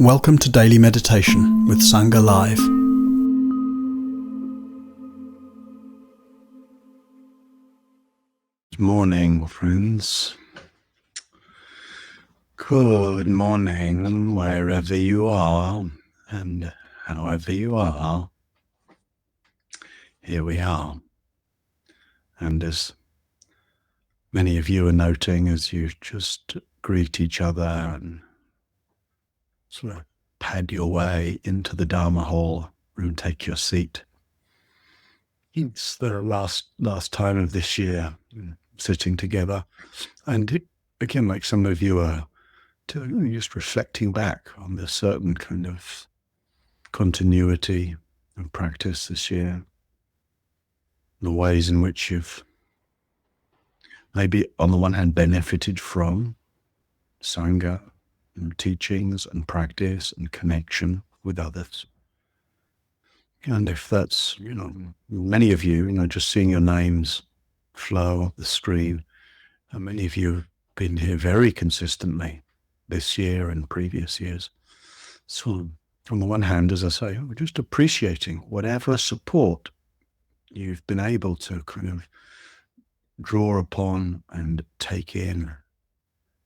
Welcome to Daily Meditation with Sangha Live. Good morning, friends. Good morning, wherever you are and however you are. Here we are. And as many of you are noting as you just greet each other and sort of pad your way into the Dharma hall and take your seat. It's the last time of this year sitting together. And again, like some of you are just reflecting back on the certain kind of continuity of practice this year, the ways in which you've maybe on the one hand benefited from Sangha and teachings and practice and connection with others. And if that's, many of you, just seeing your names flow up the screen, and many of you have been here very consistently this year and previous years. So on the one hand, as I say, we're just appreciating whatever support you've been able to kind of draw upon and take in,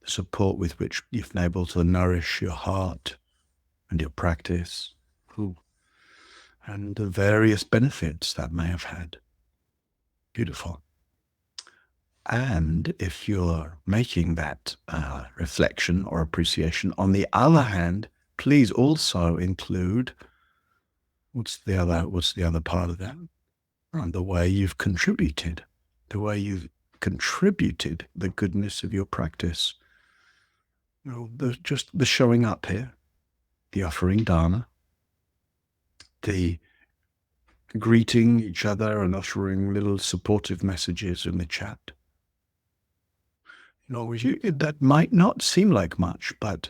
the support with which you've been able to nourish your heart and your practice, and the various benefits that may have had. Beautiful. And if you're making that reflection or appreciation, on the other hand, please also include what's the other part of that? The way you've contributed, the goodness of your practice. Just the showing up here, the offering dana, the greeting each other and uttering little supportive messages in the chat. That might not seem like much, but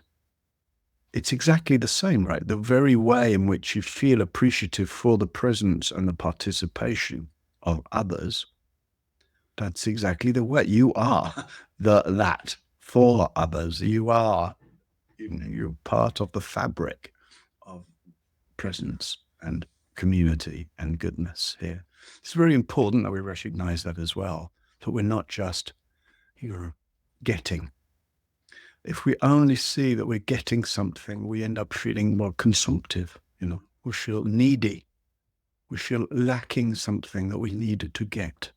it's exactly the same, right? The very way in which you feel appreciative for the presence and the participation of others, that's exactly the way you are that for others. You're part of the fabric of presence and community and goodness here. It's very important that we recognize that as well, that we're not just getting. If we only see that we're getting something, we end up feeling more consumptive, we feel needy. We feel lacking something that we needed to get.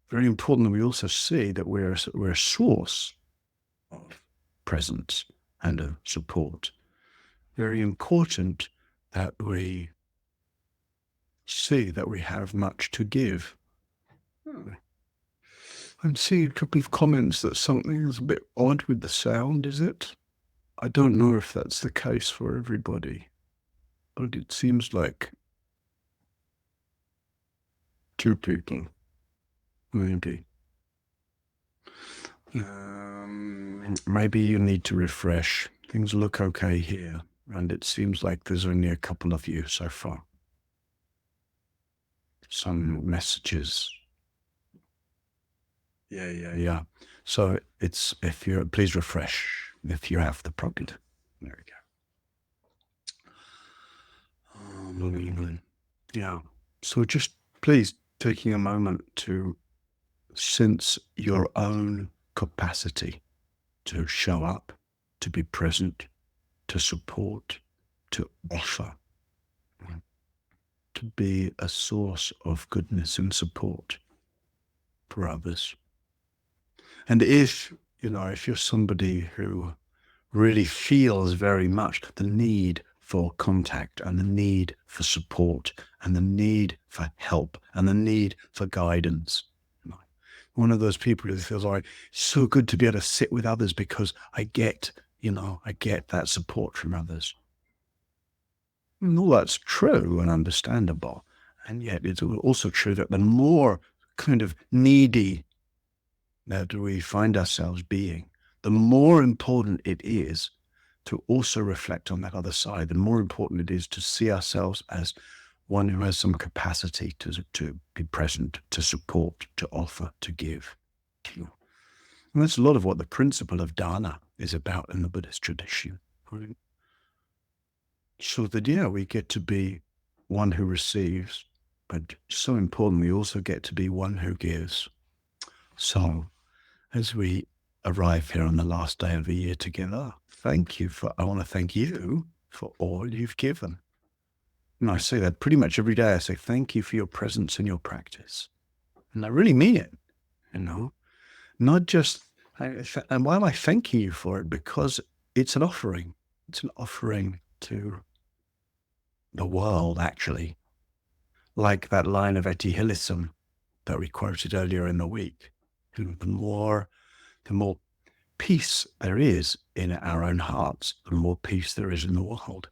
Very important that we also see that we're a source of presence and of support. Very important that we see that we have much to give. I'm seeing a couple of comments that something is a bit odd with the sound, is it? I don't know if that's the case for everybody, but it seems like two people, maybe. Maybe you need to refresh. Things look okay here, and it seems like there's only a couple of you so far. Some messages. Yeah. So please refresh if you have the prompt. There we go. Yeah. So just please taking a moment to sense your own capacity to show up, to be present, to support, to offer, to be a source of goodness and support for others. And if you're somebody who really feels very much the need for contact and the need for support and the need for help and the need for guidance, one of those people who feels like it's so good to be able to sit with others because I get that support from others. And all that's true and understandable. And yet it's also true that the more kind of needy that we find ourselves being, the more important it is to also reflect on that other side. The more important it is to see ourselves as one who has some capacity to be present, to support, to offer, to give. And that's a lot of what the principle of dana is about in the Buddhist tradition. so that, yeah, we get to be one who receives, but so important, we also get to be one who gives. So as we arrive here on the last day of the year together, I want to thank you for all you've given. And I say that pretty much every day. I say, thank you for your presence and your practice. And I really mean it, not just, and why am I thanking you for it? Because it's an offering. It's an offering to the world, actually. Like that line of Etty Hillesum that we quoted earlier in the week. The more peace there is in our own hearts, the more peace there is in the world.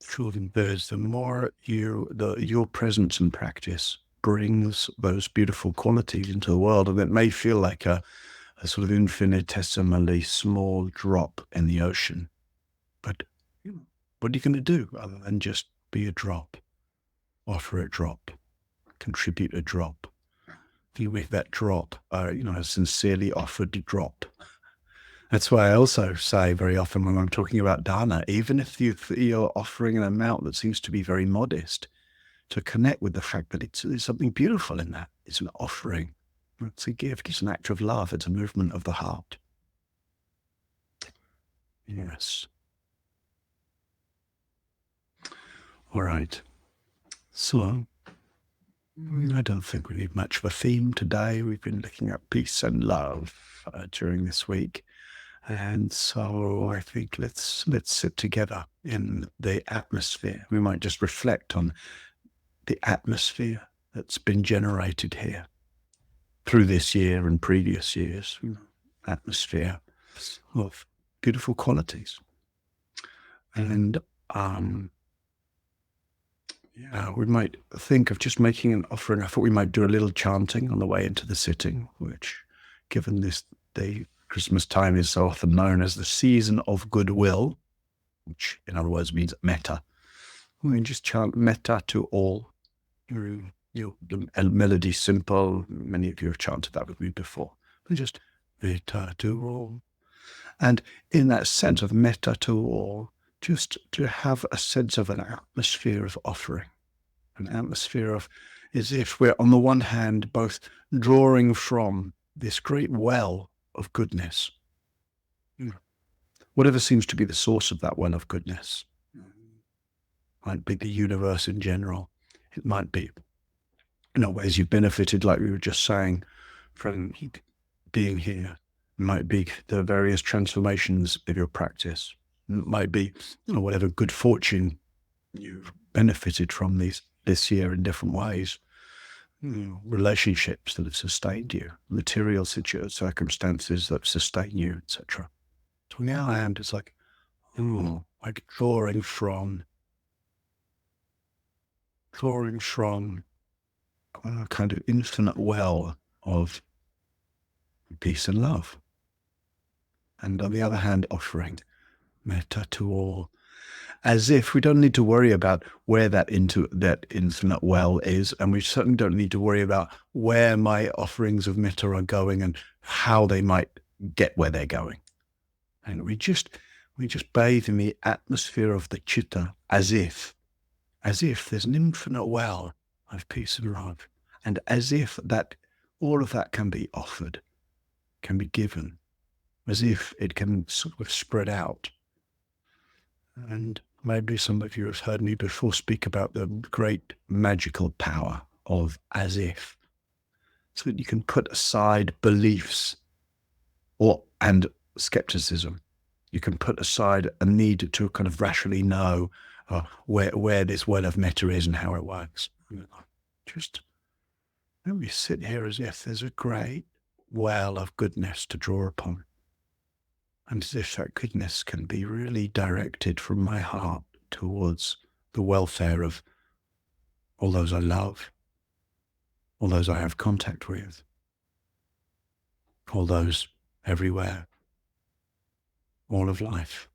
Truly, the more your presence and practice brings those beautiful qualities into the world, and it may feel like a sort of infinitesimally small drop in the ocean. But what are you going to do other than just be a drop, offer a drop, contribute a drop? You make that drop, a sincerely offered drop. That's why I also say very often when I'm talking about dana, even if you're offering an amount that seems to be very modest, to connect with the fact that there's something beautiful in that. It's an offering. It's a gift. It's an act of love. It's a movement of the heart. Yes. All right. So I don't think we need much of a theme today. We've been looking at peace and love during this week. And so I think let's sit together in the atmosphere. We might just reflect on the atmosphere that's been generated here through this year and previous years. Atmosphere of beautiful qualities. And we might think of just making an offering. I thought we might do a little chanting on the way into the sitting, which, given the Christmas time is so often known as the season of goodwill, which in other words means metta. We can just chant metta to all. The melody's simple. Many of you have chanted that with me before. But just metta to all. And in that sense of metta to all, just to have a sense of an atmosphere of offering, an atmosphere of as if we're on the one hand both drawing from this great well of goodness, whatever seems to be the source of that well of goodness. Might be the universe in general. It might be ways you've benefited, like we were just saying, from being here. It might be the various transformations of your practice. It might be whatever good fortune you've benefited from this year in different ways. Relationships that have sustained you, material circumstances that sustain you, etc. So on the other hand, it's like drawing from a kind of infinite well of peace and love. And on the other hand, offering metta to all, as if we don't need to worry about where that infinite well is, and we certainly don't need to worry about where my offerings of metta are going and how they might get where they're going. And we just bathe in the atmosphere of the citta as if there's an infinite well of peace and love, and as if that all of that can be offered, can be given, as if it can sort of spread out. And maybe some of you have heard me before speak about the great magical power of as if, so that you can put aside beliefs and skepticism. You can put aside a need to kind of rationally know where this well of metta is and how it works. Just let me sit here as if there's a great well of goodness to draw upon. And as if that goodness can be really directed from my heart towards the welfare of all those I love, all those I have contact with, all those everywhere, all of life.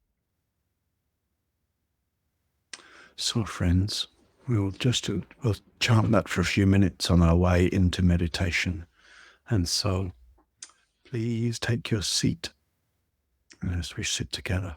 So friends, we'll chant that for a few minutes on our way into meditation. And so please take your seat as we sit together.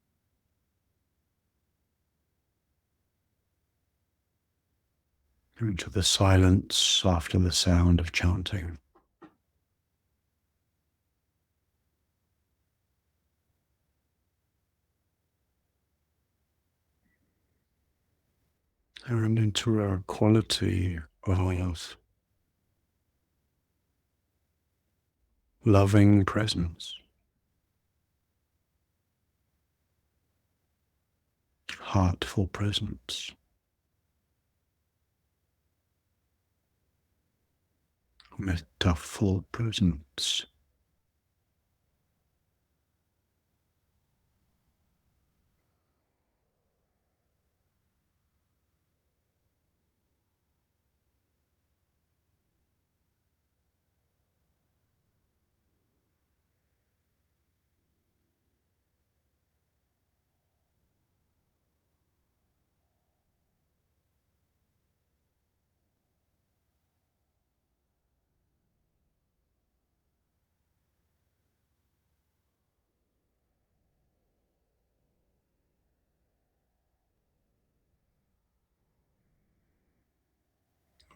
into the silence after the sound of chanting. And into our quality of loving presence, heartful presence, Metta-full presence.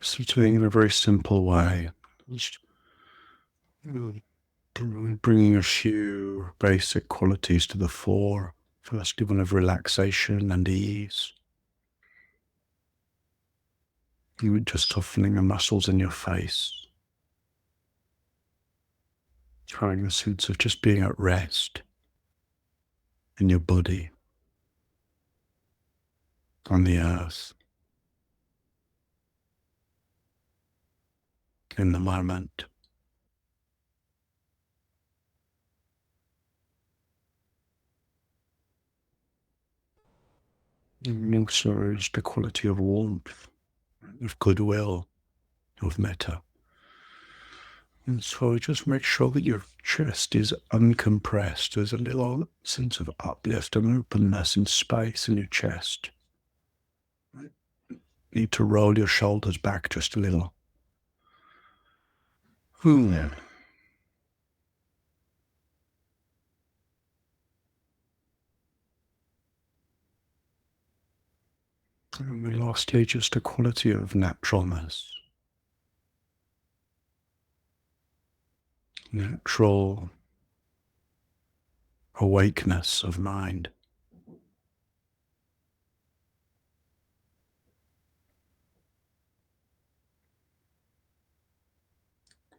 So doing it in a very simple way. Just bringing a few basic qualities to the fore. Firstly, one of relaxation and ease. You were just softening the muscles in your face. Trying the sense of just being at rest in your body, on the earth, in the moment. And also is the quality of warmth, of goodwill, of metta. And so just make sure that your chest is uncompressed. There's a little sense of uplift and openness and space in your chest. You need to roll your shoulders back just a little. And lastly, just a quality of naturalness. Natural awakeness of mind.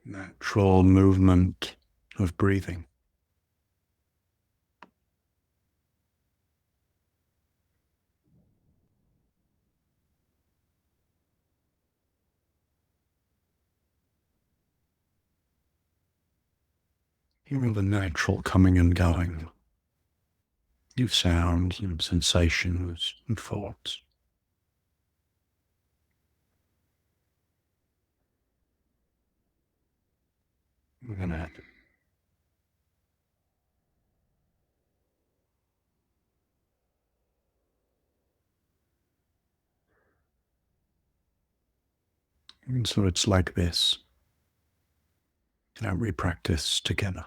Natural movement of breathing. Even the natural coming and going. New sounds, new sensations, and thoughts. And so it's like this. We practice together.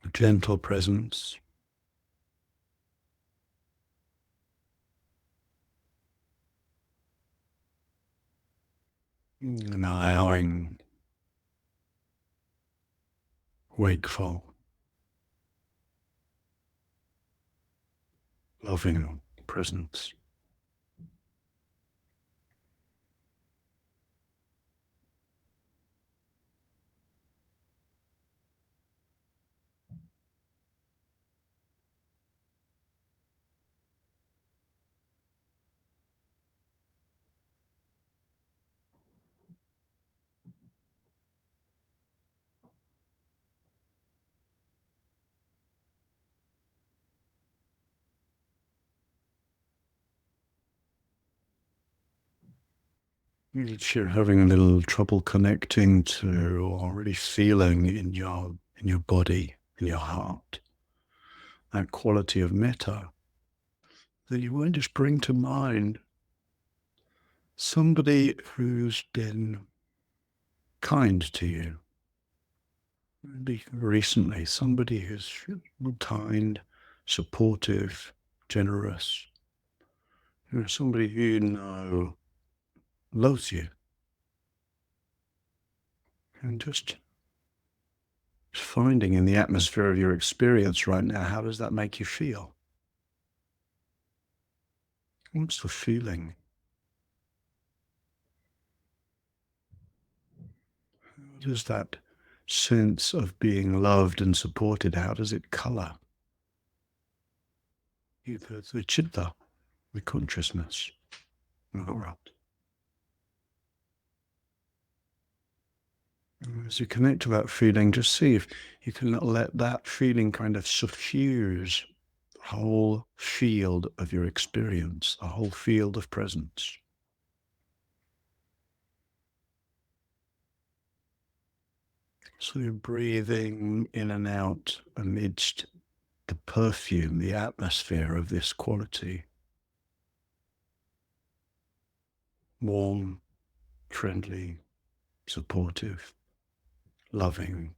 a gentle presence. Allowing wakeful, loving presence. If you're having a little trouble connecting to or really feeling in your body, in your heart, that quality of metta, then you won't just bring to mind somebody who's been kind to you. Maybe recently, somebody who's kind, supportive, generous, somebody who you know loves you. And just finding in the atmosphere of your experience right now, how does that make you feel? What's the feeling? What is that sense of being loved and supported? How does it color? Either the chitta, the consciousness. All right. As you connect to that feeling, just see if you can let that feeling kind of suffuse the whole field of your experience, the whole field of presence. So you're breathing in and out amidst the perfume, the atmosphere of this quality. Warm, friendly, supportive, loving.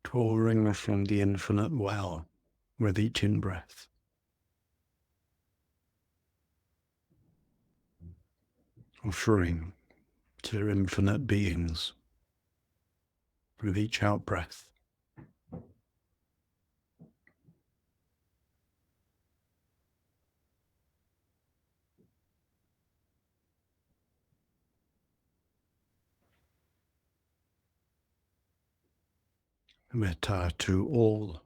Pouring from the infinite well with each in-breath. Offering to infinite beings with each out-breath. Metta to all.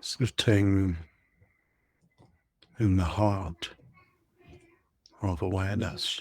sitting in the heart of awareness.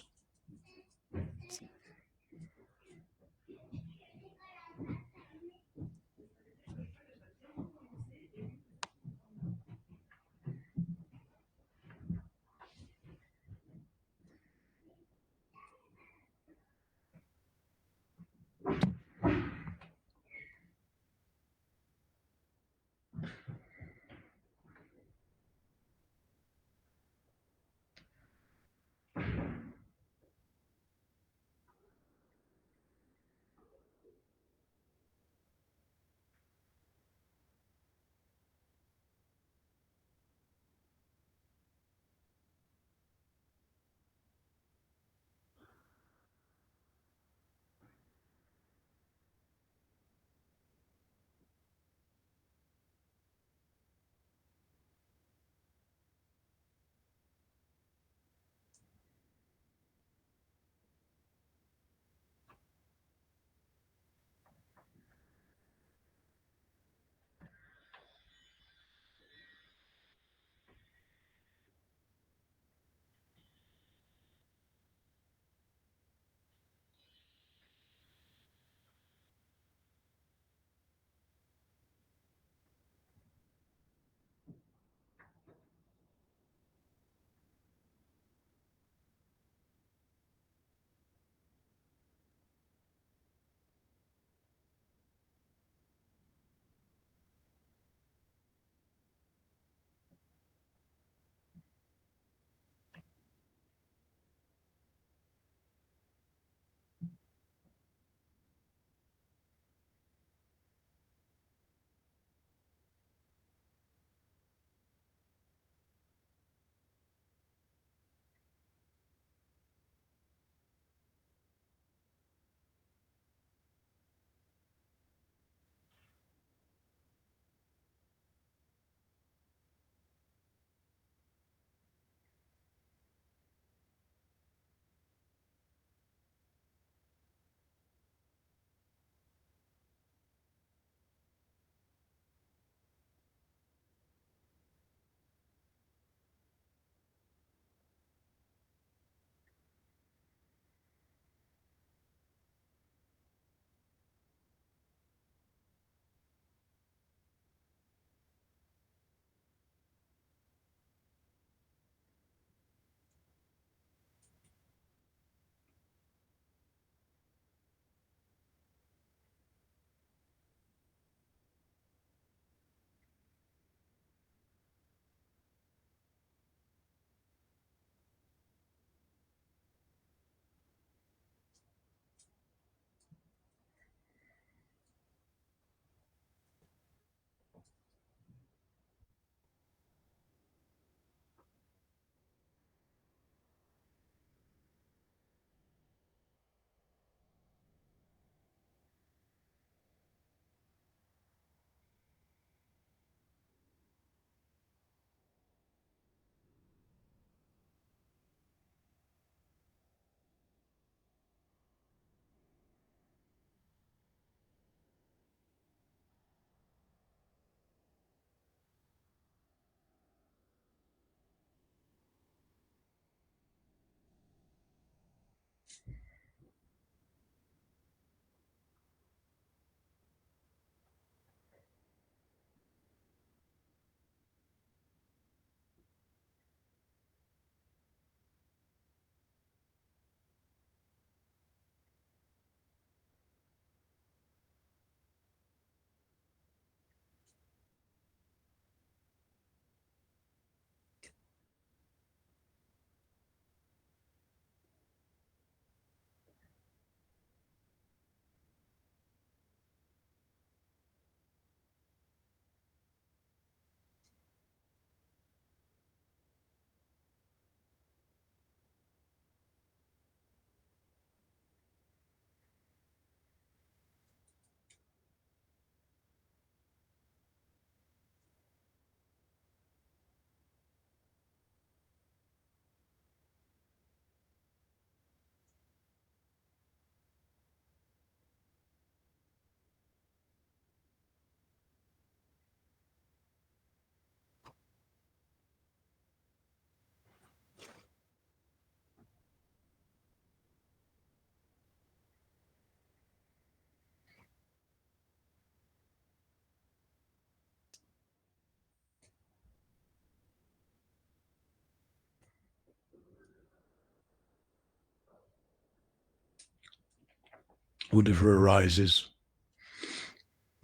whatever arises,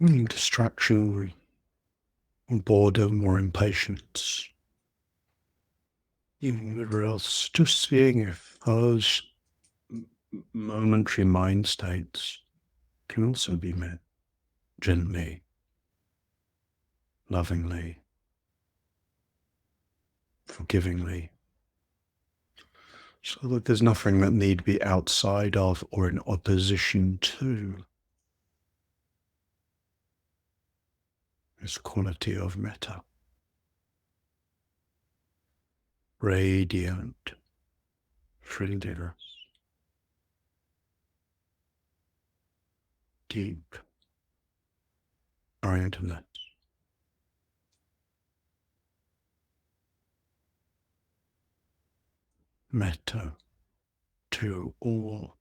distraction or boredom or impatience, whatever else, just seeing if those momentary mind states can also be met gently, lovingly, forgivingly, so that there's nothing that need be outside of or in opposition to this quality of metta. Radiant friendliness, deep orientedness. Metta to all.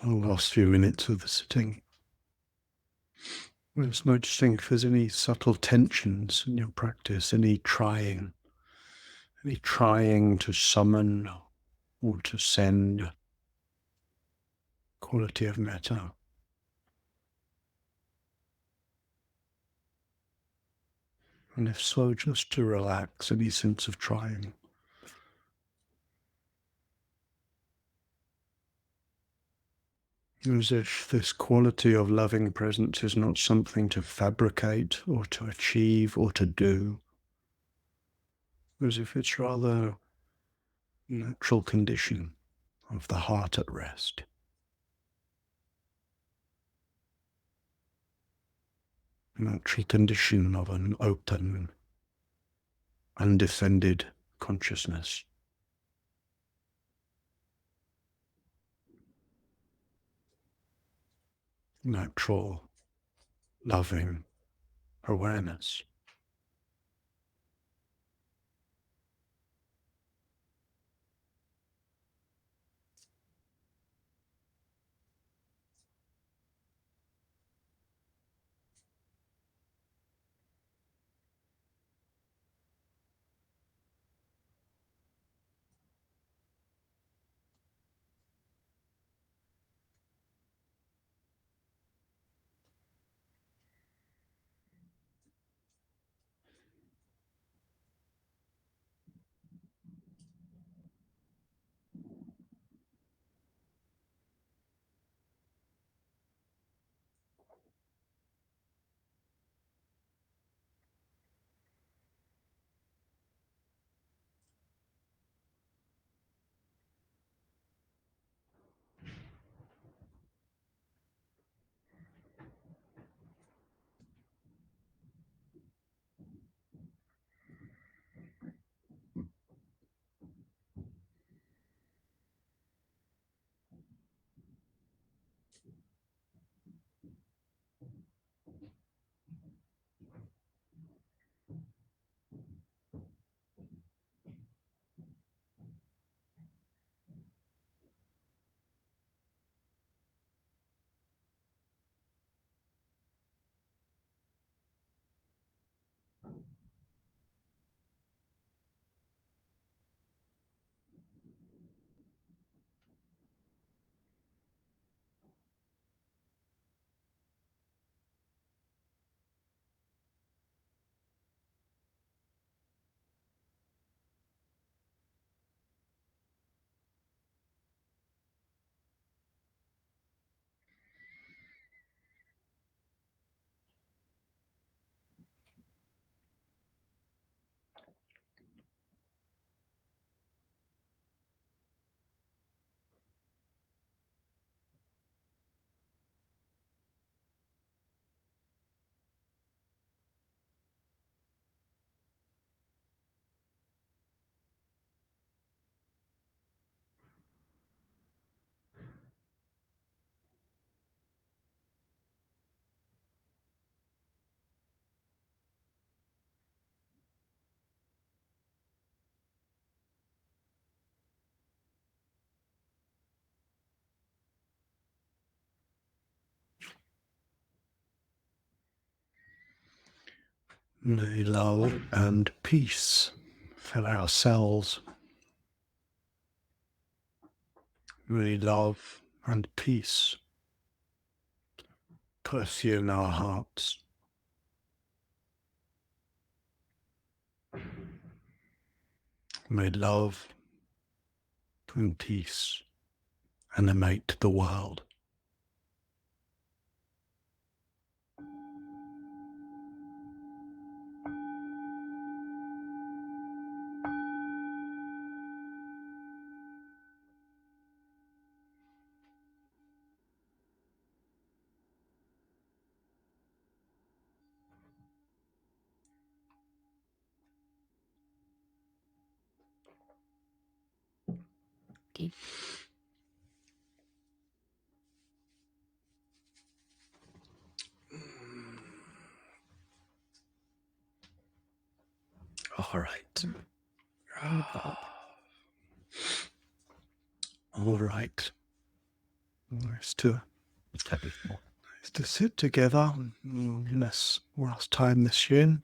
The last few minutes of the sitting, just noticing if there's any subtle tensions in your practice, any trying to summon or to send quality of metta. And if so, just to relax any sense of trying. As if this quality of loving presence is not something to fabricate or to achieve or to do. As if it's rather natural condition of the heart at rest. natural condition of an open, undefended consciousness. Natural, loving awareness. May love and peace fill our cells. May love and peace perfume our hearts. May love and peace animate the world. All right. All right. Nice to sit together in this last time this year.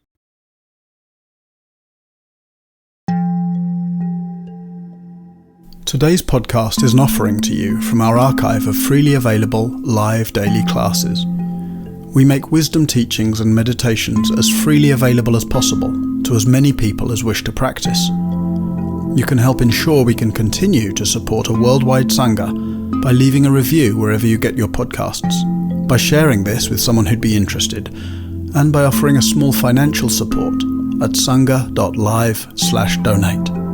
Today's podcast is an offering to you from our archive of freely available live daily classes. We make wisdom teachings and meditations as freely available as possible to as many people as wish to practice. You can help ensure we can continue to support a worldwide Sangha by leaving a review wherever you get your podcasts, by sharing this with someone who'd be interested, and by offering a small financial support at sangha.live/donate.